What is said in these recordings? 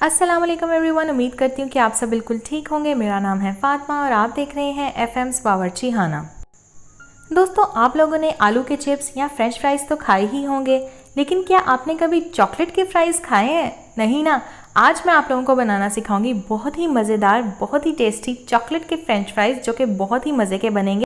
अस्सलाम वालेकुम एवरीवन। उम्मीद करती हूँ कि आप सब बिल्कुल ठीक होंगे। मेरा नाम है फातिमा और आप देख रहे हैं एफएम्स बावर्ची खाना। दोस्तों, आप लोगों ने आलू के चिप्स या फ्रेंच फ्राइज़ तो खाए ही होंगे, लेकिन क्या आपने कभी चॉकलेट के फ्राइज़ खाए हैं? नहीं ना। आज मैं आप लोगों को बनाना सिखाऊंगी बहुत ही मज़ेदार, बहुत ही टेस्टी चॉकलेट के फ्रेंच फ्राइज़, जो कि बहुत ही मज़े के बनेंगे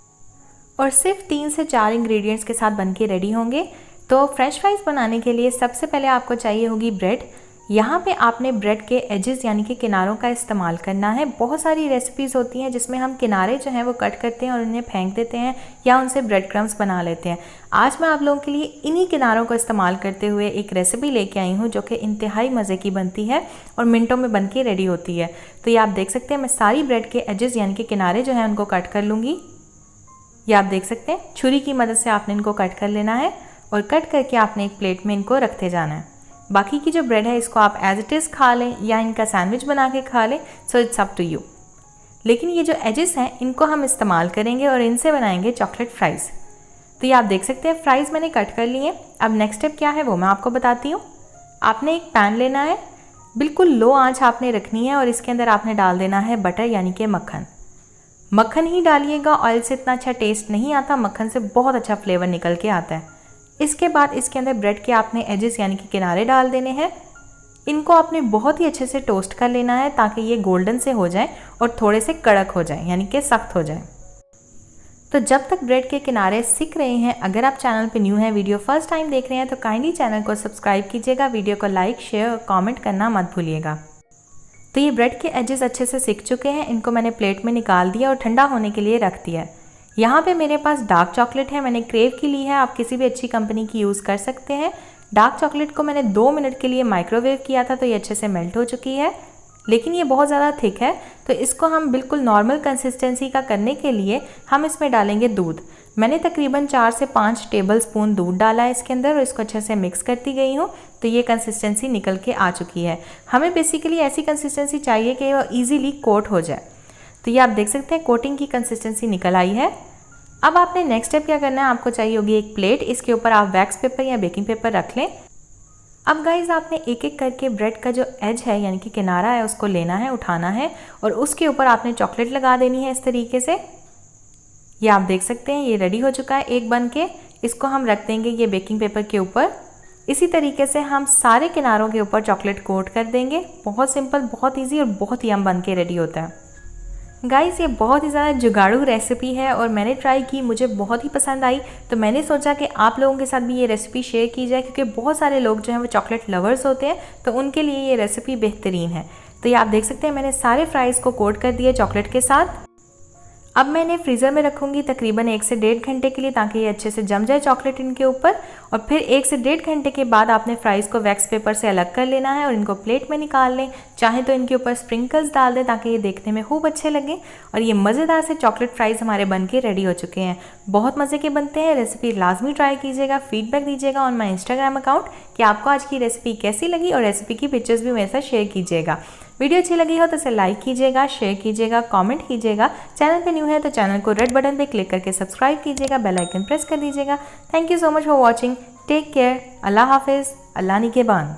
और सिर्फ 3 से 4 इंग्रेडिएंट्स के साथ बनके रेडी होंगे। तो फ्रेंच फ्राइज़ बनाने के लिए सबसे पहले आपको चाहिए होगी ब्रेड। यहाँ पे आपने ब्रेड के एजेस यानी कि किनारों का इस्तेमाल करना है। बहुत सारी रेसिपीज़ होती हैं जिसमें हम किनारे जो हैं वो कट करते हैं और उन्हें फेंक देते हैं या उनसे ब्रेड क्रम्स बना लेते हैं। आज मैं आप लोगों के लिए इन्हीं किनारों को इस्तेमाल करते हुए एक रेसिपी लेके आई हूँ जो कि इंतहाई मज़े की बनती है और मिनटों में बन के रेडी होती है। तो ये आप देख सकते हैं, मैं सारी ब्रेड के एजेस यानी कि किनारे जो हैं उनको कट कर लूँगी। ये आप देख सकते हैं, छुरी की मदद से आपने इनको कट कर लेना है और कट करके आपने एक प्लेट में इनको रखते जाना है। बाकी की जो ब्रेड है इसको आप एज इट इज़ खा लें या इनका सैंडविच बना के खा लें, so it's up to you. लेकिन ये जो एजेस हैं इनको हम इस्तेमाल करेंगे और इनसे बनाएंगे चॉकलेट फ्राइज़। तो ये आप देख सकते हैं, फ्राइज़ मैंने कट कर लिए। अब नेक्स्ट स्टेप क्या है वो मैं आपको बताती हूँ। आपने एक पैन लेना है, बिल्कुल लो आँच आपने रखनी है और इसके अंदर आपने डाल देना है बटर यानी कि मक्खन। मक्खन ही डालिएगा, ऑयल से इतना अच्छा टेस्ट नहीं आता, मक्खन से बहुत अच्छा फ्लेवर निकल के आता है। इसके बाद इसके अंदर ब्रेड के आपने एजेस यानी कि किनारे डाल देने हैं। इनको आपने बहुत ही अच्छे से टोस्ट कर लेना है ताकि ये गोल्डन से हो जाए और थोड़े से कड़क हो जाए यानी कि सख्त हो जाए। तो जब तक ब्रेड के किनारे सिक रहे हैं, अगर आप चैनल पे न्यू हैं, वीडियो फर्स्ट टाइम देख रहे हैं, तो काइंडली चैनल को सब्सक्राइब कीजिएगा, वीडियो को लाइक शेयर और कॉमेंट करना मत भूलिएगा। तो ये ब्रेड के एजेस अच्छे से सिक चुके हैं, इनको मैंने प्लेट में निकाल दिया और ठंडा होने के लिए रख दिया। यहाँ पे मेरे पास डार्क चॉकलेट है, मैंने क्रेव की ली है, आप किसी भी अच्छी कंपनी की यूज़ कर सकते हैं। डार्क चॉकलेट को मैंने 2 मिनट के लिए माइक्रोवेव किया था, तो ये अच्छे से मेल्ट हो चुकी है, लेकिन ये बहुत ज़्यादा थिक है। तो इसको हम बिल्कुल नॉर्मल कंसिस्टेंसी का करने के लिए हम इसमें डालेंगे दूध। मैंने तकरीबन 4 से 5 टेबल स्पून दूध डाला है इसके अंदर और इसको अच्छे से मिक्स करती गई हूँ। तो ये कंसिस्टेंसी निकल के आ चुकी है। हमें बेसिकली ऐसी कंसिस्टेंसी चाहिए कि वो ईजीली कोट हो जाए। तो ये आप देख सकते हैं, कोटिंग की कंसिस्टेंसी निकल आई है। अब आपने नेक्स्ट स्टेप क्या करना है, आपको चाहिए होगी एक प्लेट, इसके ऊपर आप वैक्स पेपर या बेकिंग पेपर रख लें। अब गाइज आपने एक एक करके ब्रेड का जो एज है यानी कि किनारा है उसको लेना है, उठाना है और उसके ऊपर आपने चॉकलेट लगा देनी है इस तरीके से। ये आप देख सकते हैं, ये रेडी हो चुका है एक बन के। इसको हम रख देंगे ये बेकिंग पेपर के ऊपर। इसी तरीके से हम सारे किनारों के ऊपर चॉकलेट कोट कर देंगे। बहुत सिंपल, बहुत ईजी और बहुत यम बन के रेडी होता है। गाइस, ये बहुत ही ज़्यादा जुगाड़ू रेसिपी है और मैंने ट्राई की, मुझे बहुत ही पसंद आई। तो मैंने सोचा कि आप लोगों के साथ भी ये रेसिपी शेयर की जाए, क्योंकि बहुत सारे लोग जो हैं वो चॉकलेट लवर्स होते हैं, तो उनके लिए ये रेसिपी बेहतरीन है। तो ये आप देख सकते हैं, मैंने सारे फ्राइज़ को कोट कर दिए चॉकलेट के साथ। अब मैं इन्हें फ्रीज़र में रखूँगी तकरीबन 1 से 1.5 घंटे के लिए, ताकि ये अच्छे से जम जाए चॉकलेट इनके ऊपर। और फिर 1 से 1.5 घंटे के बाद आपने फ्राइज़ को वैक्स पेपर से अलग कर लेना है और इनको प्लेट में निकाल लें। चाहे तो इनके ऊपर स्प्रिंकल्स डाल दें ताकि ये देखने में खूब अच्छे लगें। और ये मज़ेदार से चॉकलेट फ्राइज़ हमारे बन के रेडी हो चुके हैं। बहुत मज़े के बनते हैं। रेसिपी लाजमी ट्राई कीजिएगा, फीडबैक दीजिएगा ऑन माई इंस्टाग्राम अकाउंट कि आपको आज की रेसिपी कैसी लगी और रेसिपी की पिक्चर्स भी मेरे साथ शेयर कीजिएगा। वीडियो अच्छी लगी हो तो इसे लाइक कीजिएगा, शेयर कीजिएगा, कमेंट कीजिएगा। चैनल पे न्यू है तो चैनल को रेड बटन पे क्लिक करके सब्सक्राइब कीजिएगा, बेल आइकन प्रेस कर दीजिएगा। Thank you so much for watching. Take care. अल्लाह हाफिज़। अल्लाह निगहबान।